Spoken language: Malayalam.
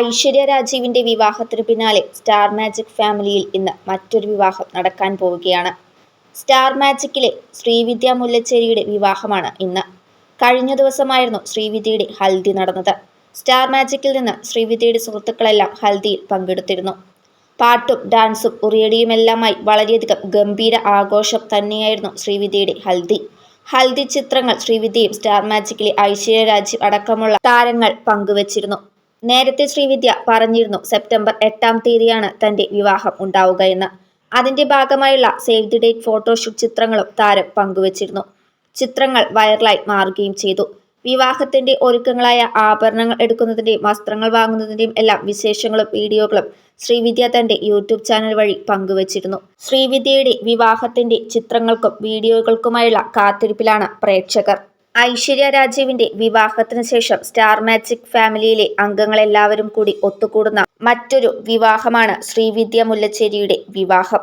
ഐശ്വര്യ രാജീവിന്റെ വിവാഹത്തിനു പിന്നാലെ സ്റ്റാർ മാജിക് ഫാമിലിയിൽ ഇന്ന് മറ്റൊരു വിവാഹം നടക്കാൻ പോവുകയാണ്. സ്റ്റാർ മാജിക്കിലെ ശ്രീവിദ്യ മുല്ലച്ചേരിയുടെ വിവാഹമാണ് ഇന്ന്. കഴിഞ്ഞ ദിവസമായിരുന്നു ശ്രീവിദ്യയുടെ ഹൽദി നടന്നത്. സ്റ്റാർ മാജിക്കിൽ നിന്ന് ശ്രീവിദ്യയുടെ സുഹൃത്തുക്കളെല്ലാം ഹൽദിയിൽ പങ്കെടുത്തിരുന്നു. പാട്ടും ഡാൻസും ഉറിയടിയുമെല്ലാമായി വളരെയധികം ഗംഭീര ആഘോഷം തന്നെയായിരുന്നു ശ്രീവിദ്യയുടെ ഹൽദി. ഹൽദി ചിത്രങ്ങൾ ശ്രീവിദ്യയും സ്റ്റാർ മാജിക്കിലെ ഐശ്വര്യ രാജീവ് അടക്കമുള്ള താരങ്ങൾ പങ്കുവച്ചിരുന്നു. നേരത്തെ ശ്രീവിദ്യ പറഞ്ഞിരുന്നു സെപ്റ്റംബർ 8-ാം തീയതിയാണ് തന്റെ വിവാഹം ഉണ്ടാവുക എന്ന്. അതിന്റെ ഭാഗമായുള്ള സേവ് ദി ഡേറ്റ് ഫോട്ടോഷൂട്ട് ചിത്രങ്ങളും താരം പങ്കുവച്ചിരുന്നു. ചിത്രങ്ങൾ വൈറലായി മാറുകയും ചെയ്തു. വിവാഹത്തിന്റെ ഒരുക്കങ്ങളായ ആഭരണങ്ങൾ എടുക്കുന്നതിന്റെയും വസ്ത്രങ്ങൾ വാങ്ങുന്നതിന്റെയും എല്ലാം വിശേഷങ്ങളും വീഡിയോകളും ശ്രീവിദ്യ തന്റെ യൂട്യൂബ് ചാനൽ വഴി പങ്കുവച്ചിരുന്നു. ശ്രീവിദ്യയുടെ വിവാഹത്തിന്റെ ചിത്രങ്ങൾക്കും വീഡിയോകൾക്കുമായുള്ള കാത്തിരിപ്പിലാണ് പ്രേക്ഷകർ. ഐശ്വര്യ രാജീവിന്റെ വിവാഹത്തിന് ശേഷം സ്റ്റാർ മാജിക് ഫാമിലിയിലെ അംഗങ്ങളെല്ലാവരും കൂടി ഒത്തുകൂടുന്ന മറ്റൊരു വിവാഹമാണ് ശ്രീവിദ്യ മുല്ലച്ചേരിയുടെ വിവാഹം.